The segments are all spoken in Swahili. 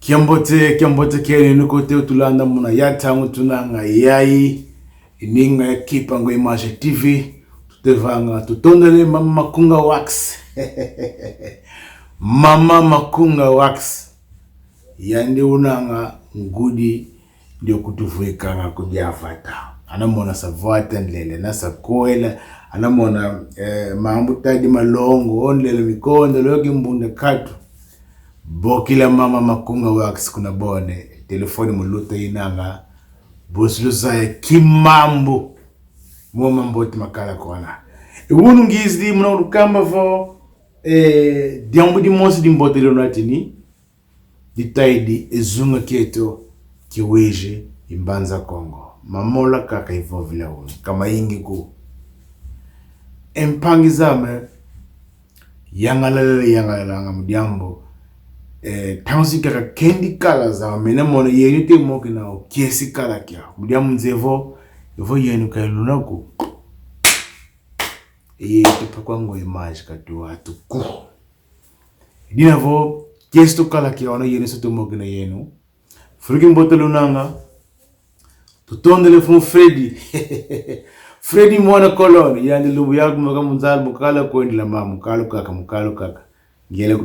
Kiambote kene nukote utulanda muna yatangu tunanga yai ininga ya kipa ngo Image TV tutevanga tutondele Mama Makunga Wax Mama Makunga Wax yandi unanga ngudi ndio kutuvuika nga kudiafata anamona savata nlele nasa koela anamona mambu tadi malongo onlele mikonde logi mbunde katu Bokila Mama Makunga Wax kuna bone telefoni muluta inanga bosluza ya kimambo mwoma mboti makala kona iwunu ngizdi muna urukamba vo diambu di monsi di mbote leonatini di taidi ezunga keto kiweje imbanza Kongo mamola kaka ivovila unu kama ingi ku empangizame yangalala nga mudiambo tansi kaka kendi kala za mena mona yenu te moki na kiesi kala kia mudiambo nzevo yenu kailunako tupakwa ngo Image katu watu ku dina vo kiesi to kala kia wana yenu soto moki na yenu Friki mbote lunanga tutondele fun Freddy mwana koloni yani lubu yaku mwaka mzal mukala kwendi la mama mukalo kaka ngele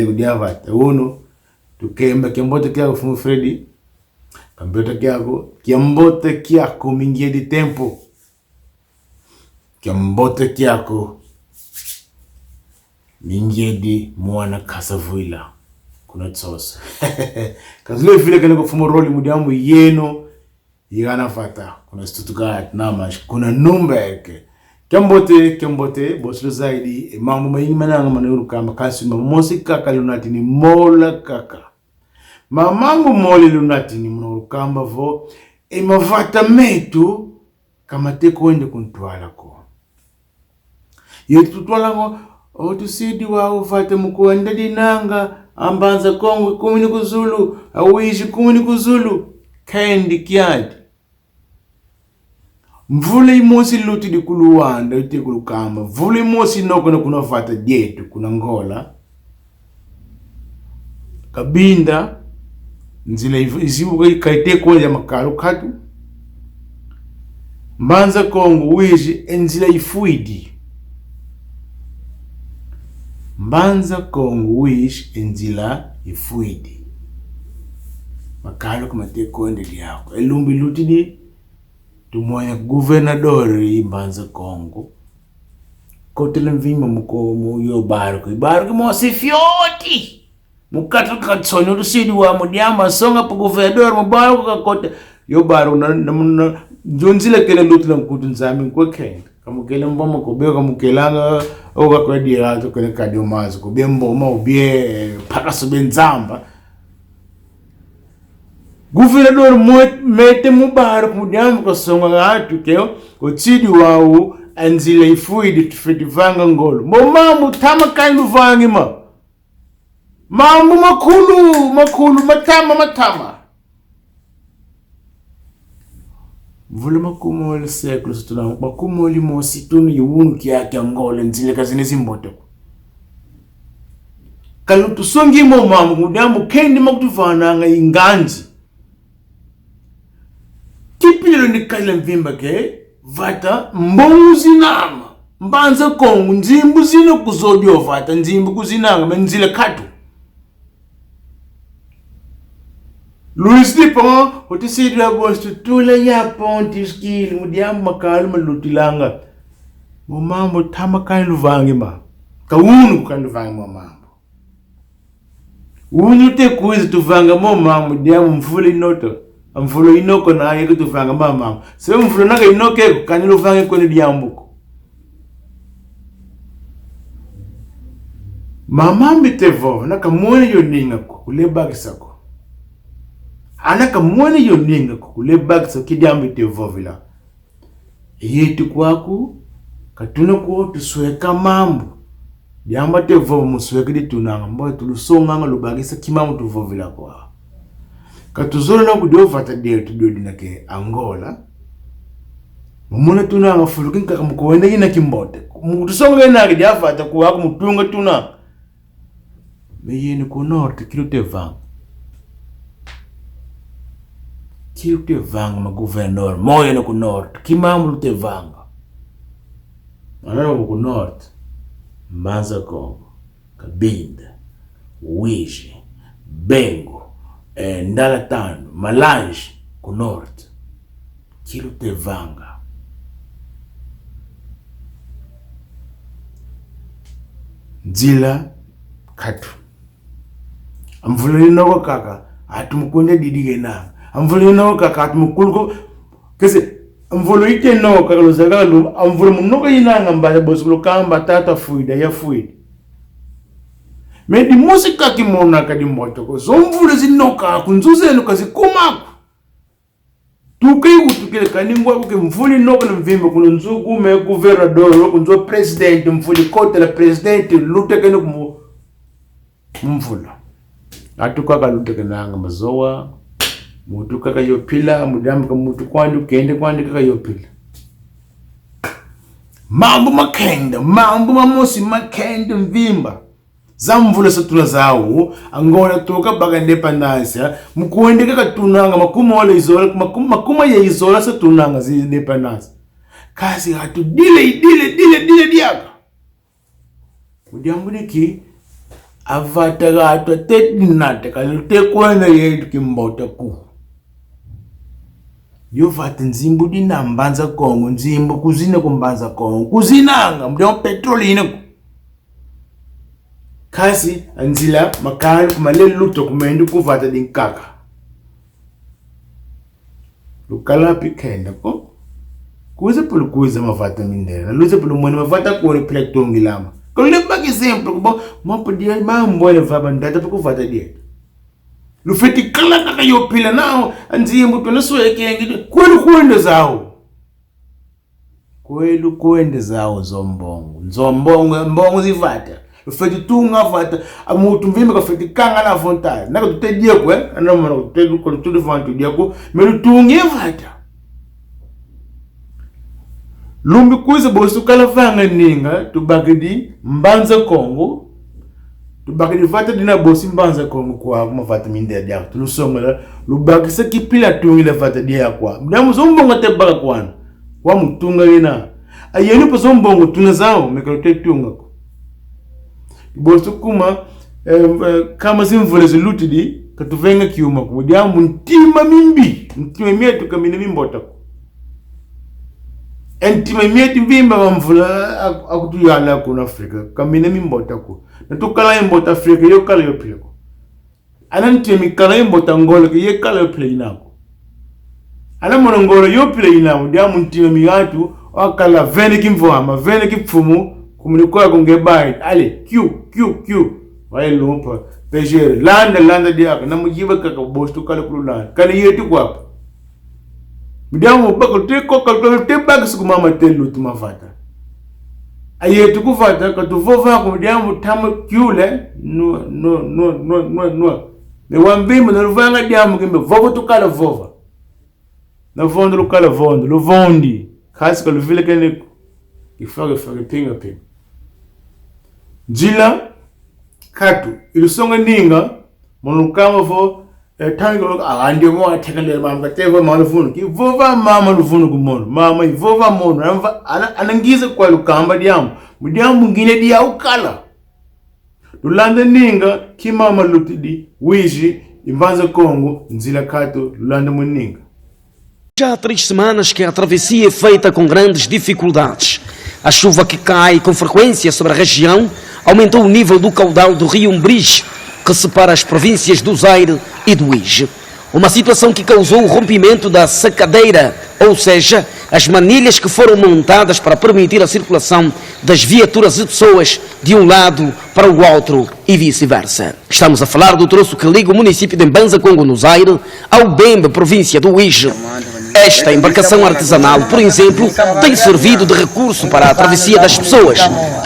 kudiafat uno tukemba kiambote kiako fun Freddy kambote kiako mingie di tempo kiambote kiako mingie di mwana kasavuila kuna tsosa kazile vile kana kufumo roli mudiambo yeno yigana fata kuna Stuttgart Namash kuna Nürnberg Kembote boslo zaidi mambo mayingi mananga manuru kama kasi mamosi kaka lunatini mola kaka mamangu moli lunatini munuru kamba vo mavata metu kama teko ende kuntwala ko yetu tutwala ngo otusidi wa uvate mukuenda dinanga ambanza Kongo kumini kuzulu awishi kumini kuzulu kendi kiadi mvule imosi luti di kuluwanda ite kulukamba mvule imosi noko na kuna fata dietu kuna ngola kabinda nzila izibu kaite kwa ya makalu katu mbanza Kongo wishi enzila ifuidi Mbanza Kongo wish enzila ifuidi makalo kumate konde liyako elumbi lutidi tumoya guvernadori Mbanza Kongo kotele mvima mukomo yo barko mosi fioti mukatu katsonyo tusidi wa mudiamba songa po guvernador mubarko kakote yo baro na jonzile kele lutila mkutu nzami kwa kenda kamukele mboma kubeo kamukelanga oga kwa diato kwenye kadio mazo kubie mboma ubie paka sobe nzamba guvernador mete mubarak mudiambo kasonga ngatu keo kochidi wawu anzile ifuidi tufetivanga ngolo mambo tama kaindu vangima mambo makulu matama Vule makumo le seklo situna makumo li mosi tunu yuunu kia ngole nzile kazine zimbote kalutu songi mo mamu mudiambo kendi makutufana nga inganji kipilo ni kala mvimba ke vata mbonguzi nama Mbanza Kongo nzimbu zino kuzodio vata nzimbu kuzinanga menzile katu Louis Dupont hotisidi la bostu tula ya ponti skili mudiambo makalu malutilanga mambo tama kani luvangi ma kaunu kani luvangi mambo unute kuizi tuvanga mambo mudiambo mfule inoko na ayeku tuvanga mambo se mfule naga inoke kani luvangi kwenye diambuko mamambi tevo naka mwene yoninga kulebaki sako Anaka mwene yoninga kukule bagsa kidiambi te vovila. Yetu kwaku katuna kuo tusueka mambo. Diamba te vovo musueka di tunanga mboe tulusonga nga lubagisa kimambo tu vovila kwa. Katuzolo na kudio vata deo tu dodi na ke Angola. Mumuna tunanga fulukin kaka mkuwenda ina kimbote. Mutusonga ina kidia vata kuwaku mutunga tunanga. Meyeni kunorte kilo te vanga. Kilo te vanga ma governor moya no ku norte. Kimamulu te vanga. Anano ku norte. Mbanza Kongo, Cabinda, Uíge, Bengo, Ndalatando, Malange, ku norte. Kilo te vanga. Nzila katu. Amvuleni noko kaka atumukunde didige na. Amvuleni noko kaka atumukulko kese amvulo ite noko kaka lozagalu amvulo munoko yinanga mbale bosulo kamba tata fuida ya fuida. Medi musika kimona kadi moto ko zomvulo zinoka kunzuze no kazi kumaku. Tukai utukile kaningwa uke mvuli noko na mvimbo kununzuku me governador kunzo president mvuli kote la president luteke no mvula. Atuka kaluteke nanga mazoa mutu kaka yopila mudamu ka mutu kwandu kende kwandi kaka yopila. Mambo makenda, mambo mamosi makenda mvimba. Zamvula satuna zao, angona toka baga independence, mukuende kaka tunanga makuma wale izola, makuma ya izola satunanga zi independence. Kasi hatu dile diaga. Mudiambu niki, avataga hatu ateti nate, kalute kwenda yedu kimbota ku. Yo vata nzimbu dina mbanza Kongo, nzimbu kuzina kumbanza Kongo, kuzinanga, mudiambu petroli inaku. Kasi anzila makani kumalele luto kumendu kuvata dinkaka. Lukala pikenda ko. Kuze pulu kuze mavata mindera. Luze pulu mwene mavata kuone plektongi lama. Kule bagi sempre kubo mwapo diya mambo ele vaba ndata pa kuvata diya. Lufeti kala kaka yopila nao anziye mbuto nasuwe kengi. Kwelu kuende zao. Kwelu kuende zao zombongo. Zombongo mbongo zivata. Lufeti tunga vata. Amutu mvime ka feti kanga na vontade. Naka tute diya kwe. Anamana tute lukolo tute vantu diya kwe. Melu tungi vata. Lumbi kuiza bosu kala vanga ninga. Tubakidi mbanza Kongo. Tubakidi vata dina bosi mbanza Kongo kwa kuma vata minde diya. Tulusonga lubakisa kipila tungi la vata diya kwa. Mdamu zombonga te baka kwana. Kwa mtunga yena. Ayeni pa zombonga tunga zao. Mekalote tunga kwa. Bosu kuma kama zimvule zulutidi katuvenga kiuma kudia muntima mimbi ntima mietu kamine mimbota ko entima mietu vimba mvula akutuyala ko Afrika kamine mimbota ko natukala imbota Afrika yo kala yo pleko anantima mikala imbota Angola ke ye kala yo play nako ana monongolo yo play nako dia muntima miatu akala vene kimvoama vene kipfumu Kumunikuwa kungebai, ale, Q, wae lumpa, pejere, landa diaka, na mujiba kaka bostu kala kulu landa, kani yetu kwa hapa. Midiamu bako te baka siku mama telu tumafata. Ayetu kufata, katufova kumidiamu tamu kiule, no. Ne wambimba, na luvanga diamu kimbe, vovo tukala vova. Na vondo lukala vondo, luvondi, kasi kaluvile kene, kifage pinga. Jila katu ilusonga ninga monukama vo tango andi mo atekale mama kateva malufunu ki vova mama lufunu kumono mama ivova mono anangize kwa lukamba diamu mudiamu ngine dia ukala lulanda ninga ki mama lutidi wiji imbanza Kongo nzila katu lulanda muninga. Já há 3 semanas que a travessia é feita com grandes dificuldades. A chuva que cai com frequência sobre a região aumentou o nível do caudal do rio Umbrige, que separa as províncias do Zaire e do Uíge. Uma situação que causou o rompimento da sacadeira, ou seja, as manilhas que foram montadas para permitir a circulação das viaturas e pessoas de um lado para o outro e vice-versa. Estamos a falar do troço que liga o município de Mbanza Kongo, no Zaire, ao Bembe, província do Uíge. Esta embarcação artesanal, por exemplo, tem servido de recurso para a travessia das pessoas,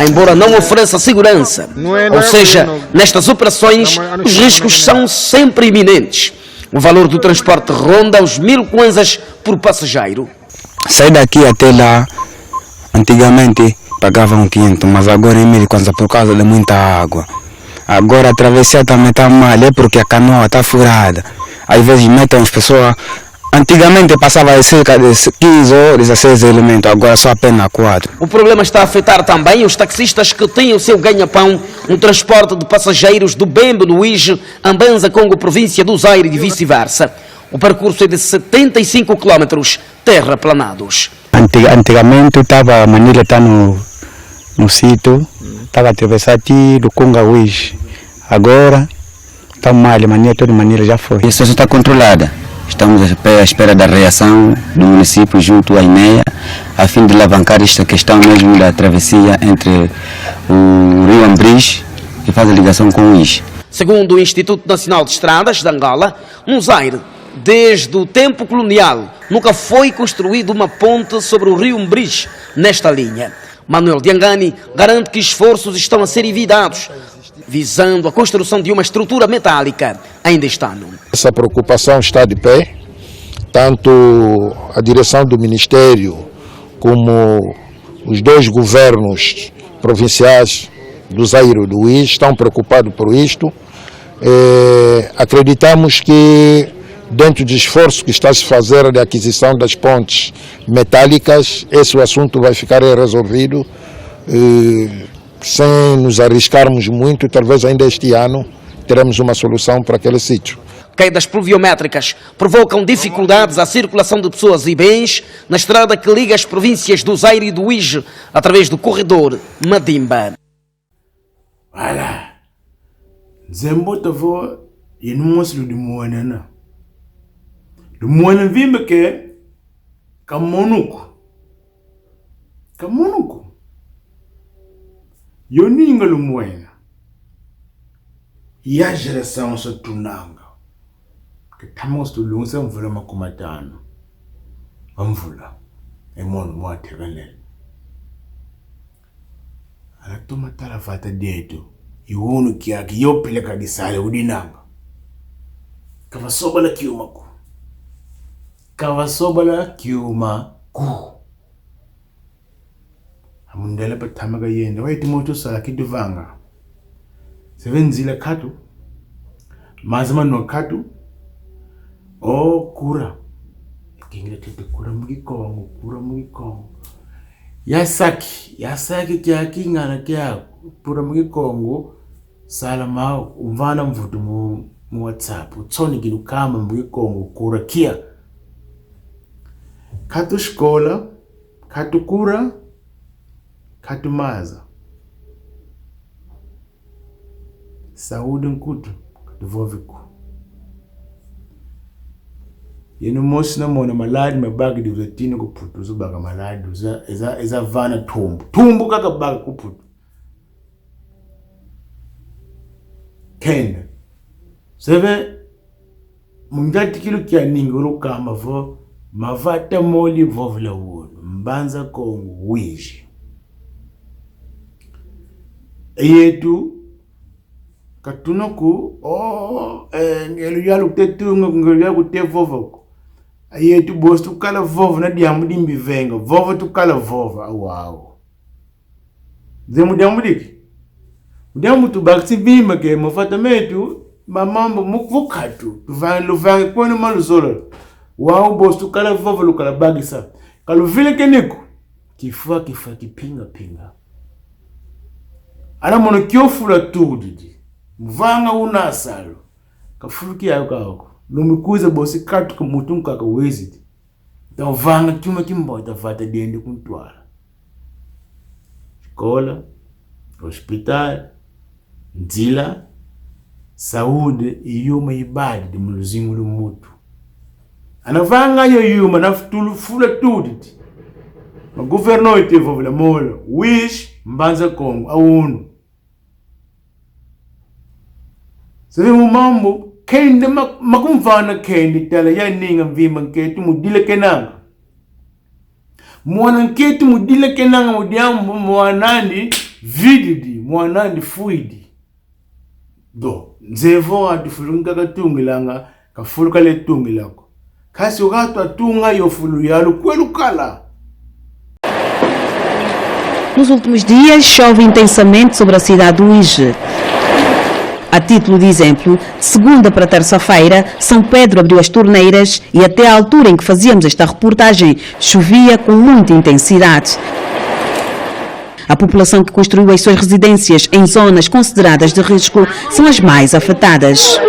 embora não ofereça segurança. Ou seja, nestas operações, os riscos são sempre iminentes. O valor do transporte ronda os 1000 kwanzas por passageiro. Sair daqui até lá, antigamente pagavam 500, mas agora é 1000 kwanza por causa de muita água. Agora a travessia também está mal, é porque a canoa está furada. Às vezes metem as pessoas Antigamente passava cerca de 15 ou 16 elementos, agora só apenas 4. O problema está a afetar também os taxistas que têm o seu ganha-pão no transporte de passageiros do Bembe, no Uíge, Ambanza, Congo, província do Zaire e vice-versa. O percurso é de 75 km terraplanados. Antigamente estava a Manilha está no sítio, estava a atravessar aqui do Conga Uíge. Agora está mal, a Manilha toda Manilha já foi. A situação está controlada. Estamos à espera da reação do município junto à INEA, a fim de alavancar esta questão mesmo da travessia entre o Rio Ambris, que faz a ligação com o Uíge. Segundo o Instituto Nacional de Estradas de Angola, no Zaire, desde o tempo colonial, nunca foi construída uma ponte sobre o Rio Ambris nesta linha. Manuel Diangani garante que esforços estão a ser envidados, visando a construção de uma estrutura metálica ainda este ano. Essa preocupação está de pé, tanto a direção do Ministério como os dois governos provinciais do Zaire e do Uíge estão preocupados por isto. Acreditamos que dentro do esforço que está a se fazer de aquisição das pontes metálicas, esse assunto vai ficar resolvido sem nos arriscarmos muito. Talvez ainda este ano teremos uma solução para aquele sítio. Quedas pluviométricas provocam dificuldades à circulação de pessoas e bens na estrada que liga as províncias do Zaire e do Uíge através do corredor Madimba. Olha, Zembo vou e não mostro de moana não. De moana vimba que camonuco. Eu ninguém lo moena. E a geração só tunanga. Que estamos tu lunsa mvula makumatano. Mvula. É mono moate ganel. Ala toma tala fata dedo. E uno kiaki yo peleka disale udinanga. Kavasobala kiumaku. Kavasobala kiumaku. Amundela patamaga yenda waiti moto sala kiduvanga. Sevenzila katu. Mazama no katu. O kura. Kingile tete kura mugikongo. Yasaki kya kingana kya pura mugikongo. Salama uvana mvutu mu WhatsApp. Utsoni kilukama mugikongo kura kia. Katu shkola. Katu kura. Katumaza saúde nkutu katuvoviku yeno mosina mona maladi mabagi de uzatino kuputu zubaga maladi eza vana tumbu kaka baga kuputu kenda seve mungati kilo kya ninguru kama vo mavata moli vovla wono mbanza Kongo Uíge yetu katunoku ngelu yalu tetunga ngelu yalu tevovoko yetu boss tukala vovo na diamu dimbivenga vovo tukala vovo awawo zemu diamu diki diamu tubakisi bima ke mofata metu mamambo mukvukatu luvange kwene maluzolo wawo boss tukala vovo lukala bagisa kaluvile keniko kifua kipinga ana mono kiofula tudidi mvanga unasalo kafuruki yayo kako lumikuza bosi katu kumutu nkaka wezidi tavanga chuma kimbota vata dende kuntwala escola hospital nzila saúde iyuma ibadi de muluzingu lumutu anavanga yuma nafutulu fula tudidi ma governo itevo vela mola wish mbanza Kongo awunu sebe mambo kende makumvana kende tala ya ninga mvima nketu mudile kenanga mwana nketu mudile kenanga mudiambo mwanandi vididi mwanandi fuidi do nzevo atifulunga katungilanga kafuluka le tungilako kasi ugato atunga yofulu yalu kwelukala. Nos últimos dias, chove intensamente sobre a cidade do Uíge. A título de exemplo, de segunda para terça-feira, São Pedro abriu as torneiras e até à altura em que fazíamos esta reportagem, chovia com muita intensidade. A população que construiu as suas residências em zonas consideradas de risco são as mais afetadas.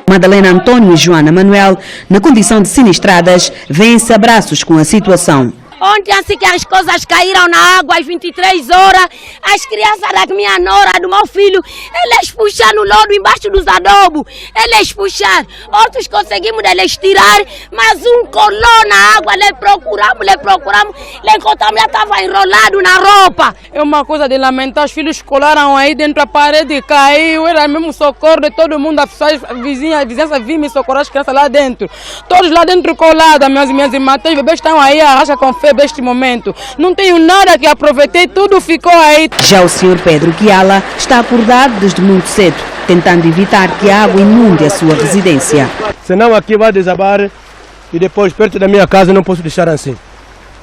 Madalena Antônio e Joana Manuel, na condição de sinistradas, vêem-se abraços com a situação. Ontem, assim que as coisas caíram na água às 23 horas, as crianças da minha nora, do meu filho, eles puxaram o lodo embaixo dos adobos. Eles puxaram. Outros conseguimos eles tirar, mas um colou na água. Lhe procuramos, lhe encontramos, já estava enrolado na roupa. É uma coisa de lamentar, os filhos colaram aí dentro, a parede caiu, era mesmo socorro de todo mundo, a vizinhança vinha me socorrer as crianças lá dentro. Todos lá dentro colados, minhas irmãs, os bebês estão aí, arrasta com febre neste momento. Não tenho nada que aproveitei, tudo ficou aí. Já o Sr. Pedro Quiala está acordado desde muito cedo, tentando evitar que a água inunde a sua residência. Senão aqui vai desabar e depois perto da minha casa não posso deixar assim.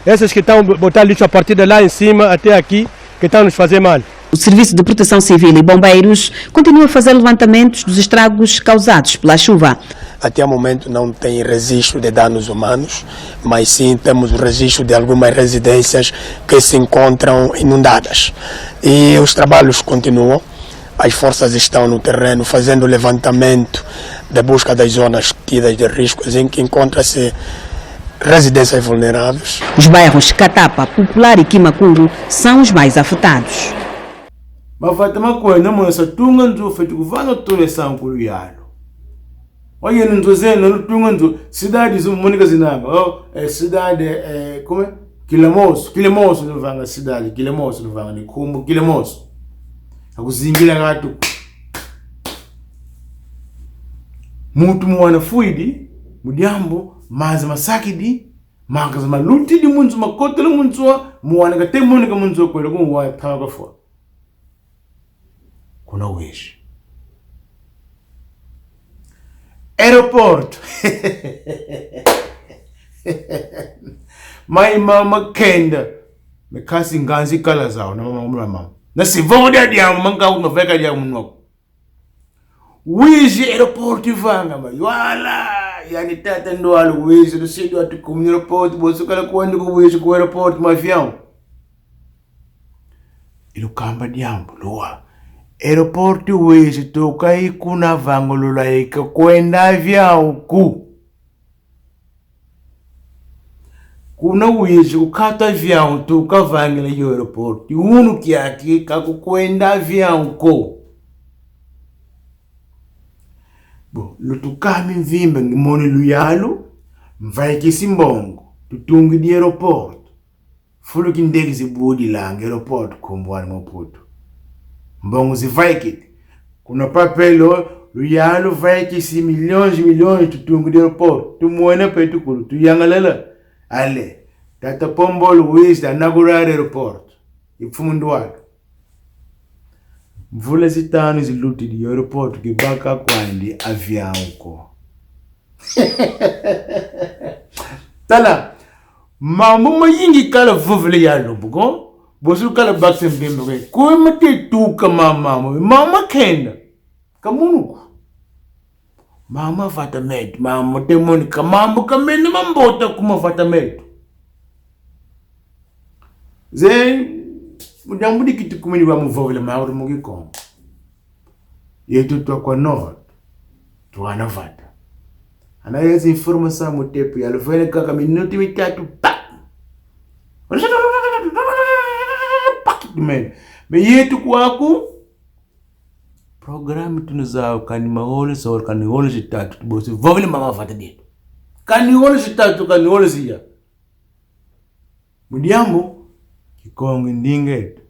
Esses que estão botando lixo a partir de lá em cima até aqui, que estão nos fazer mal. O Serviço de Proteção Civil e Bombeiros continua a fazer levantamentos dos estragos causados pela chuva. Até o momento não tem registro de danos humanos, mas sim temos o registro de algumas residências que se encontram inundadas. E os trabalhos continuam, as forças estão no terreno fazendo o levantamento de busca das zonas tidas de riscos em que encontram-se residências vulneráveis. Os bairros Catapa, Popular e Quimakuru são os mais afetados. Mafatama kwenda mwana tunga nzo fetu kuvana tole sankulu yalo. Oye nzoze no tunga nzo cidade zo monika zinanga. Cidade como Quilemoso no vanga cidade, Quilemoso no vanga ni kumbu Quilemoso. Akuzingira ngatu. Mutu mwana fuidi, mudiambo, maza masakidi, makaza maluti di munzu makotelo munzu, mwana ka temonika munzu kwela kumwa taga fo. Kuna wish. Aeroporto. My mama kenda. Me kasi nganzi kala zao na mama. Na sivoda dia manga unaveka dia mnoko. Wish aeroporto vanga ma. Wala. Yani tata ndo alu wish do sido atu kumni aeroporto bosu kala kwenda ku wish ku aeroporto mafiao. Ilo kamba diambo loa. Aeroporto wish toka ikuna vangolula ika kwenda vyao ku. Kuna wish kukata vyao toka vangela yo aeroporto. Unu kiaki kakukwenda vyao ko. Bo, lutukami mvimba ngimoni luyalo, mvaiki simbongo, tutungi di aeroporto. Fulu kindegi zibudi lange aeroporto kumbwani mwaputo. Mbongo zivaiki. Kuna papelo, luyalo vaiki si milhões tutungi di aeroporto. Tumuena petu kulu, tuyangalala. Ale, tata pombolo wish anagurari aeroporto. Ifumundu waka. Mvula zitano ziluti di aeroporto kibaka kwandi avião ko. Tala, mambo mayingi kala vuvle ya lobugo, bosu kala bakse mbimbe ko mate tuka mama kenda. Kamunuko. Mama fatamet, mama temoni kamambo kamene mambota kuma fatamet. Mudambudi kitu kumini wa muvovile mauru mugi kongo. Yetu tuwa kwa nord. Tuwana vata. Anayezi informa saa mutepu ya lufene kaka minuti mitatu. Me yetu kwaku. Programu tunuzao kani mahole saur kani hole zitatu. Tubosi vovile mama vata dito. Kani hole zitatu kani hole siya. Mudiambo. Kikongo ndingeto.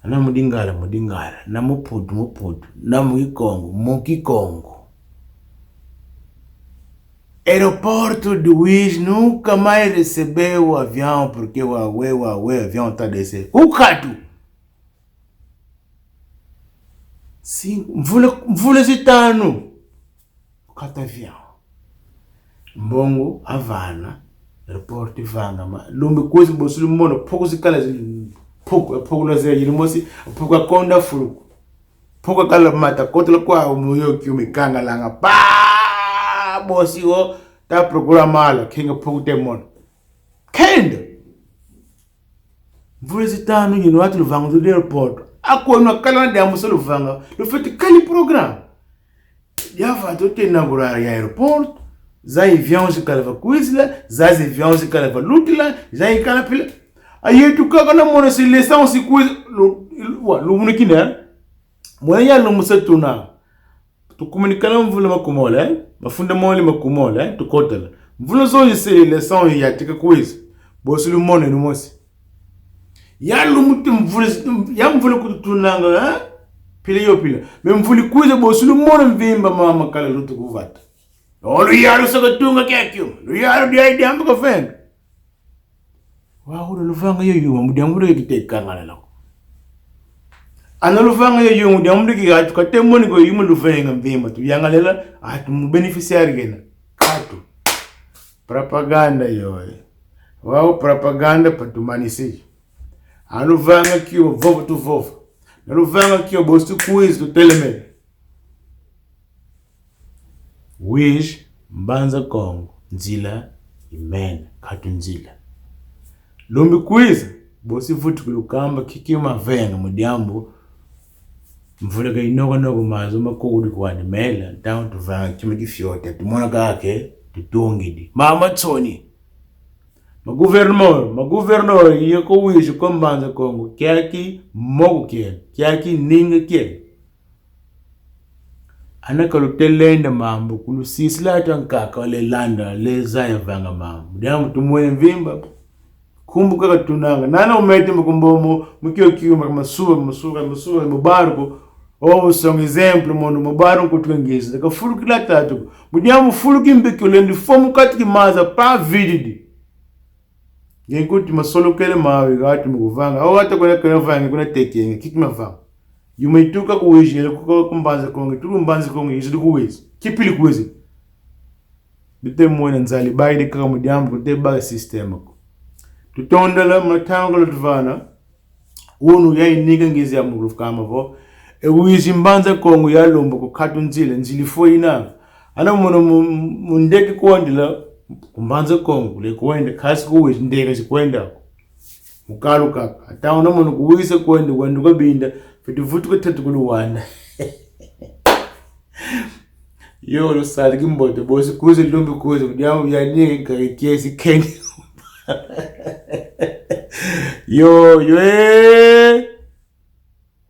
Ana mudingala. Na muputu. Na mukikongo. Aeroporto de Wish nunca mais recebeu o avião porque o avião tá descendo. O cato. Sim, mvula zitano. O cato avião. Mbongo, Havana. Aeroporto vanga ma lumbe kozi bosulu mono poko zikala Pouco la zé yirmosi pouco konda furu. Pouco kala mata kotla kwa umuyo kiumi kanga langa pa bosi o ta procura mala kinga pouco demon. Kenda. Visitando you know atu vanga do airport. Ako no kala de amusolo vanga. Lo fete kali program. Ya va to te inaugurar aeroport. Zai aviões de calava Quisla, zai aviões de calava Lutila, zai calapila. Aí tu caga na mona se lição se coisa lo muniquina. Moya lo musatuna. Tu comunicala mvula makumola, mafunda mole makumola, tu kotala. Mvula zo se lição ya tika coisa. Bosi lo mona no mosi. Ya lo mutim mvula ya mvula kutunanga, pila yo pila. Me mvula coisa bosi lo mona mvimba mama kala lutu kuvata. Olu yaro saka tunga kekyo. Lu yaro dia ide amba ka feng. Wa ulu lufanga yo yuma mudiamudo kite kangala lako. Ana lufanga yo yuma mudiamudo ki atu katemoni ko yuma lufanga mbima tu yangalela atu mu beneficiary gena. Katu. Propaganda yo. Wa propaganda patumanisi. Anu vanga kyo vovo tu vovo. Anu vanga kyo bostu quiz tu telemede. Wish mbanza Kongo nzila imene katu nzila lumbi kwiza bosi futhi kulukamba kikima venga mudiambo mvula ga inoko noko mazo makudi kwani mela down to vanga kima kifyote tumona kake tutongidi mama tsoni maguvernor yeko wish ko mbanza Kongo kyaki mogu kyaki ninga kyaki anakalo telenda mambo kulusisla tankaka le landa le zaya vanga mambo ndiamu tumwe mvimba kumbuka katunanga nana umete mkumbomo mukio kiuma masuga mubaruko o song exemplo mono mubaruko kutwengeza ka fulu kila tatu ndiamu fulu kimbiki lendi fomu katiki maza pa vididi yenkuti masolo kele mawe gati mukuvanga o hata kuna vanga kuna tekenge kikima vanga yumeituka kuwezi kuko kumbanza Kongo turumbanza Kongo izidi kuwezi kipili kuwezi bite mwana nzali baide kaka mudiambo kuteba system ko tutondala matango lutuvana unu yayi niga ngizi ya murufu kama vo wizi mbanza Kongo ya lombo ko katu nzili foina ana mwana mundeki kuandila kumbanza Kongo le kuende kasi kuwezi ndeka zikwenda mukalu kaka ataona mwana kuwisa kuende wanduka binda Fitu kutatu kuluwana. Yo lo sali kimbote bosi kuze lumbi kuze kudiamu ya nige karikiesi kengi. Yo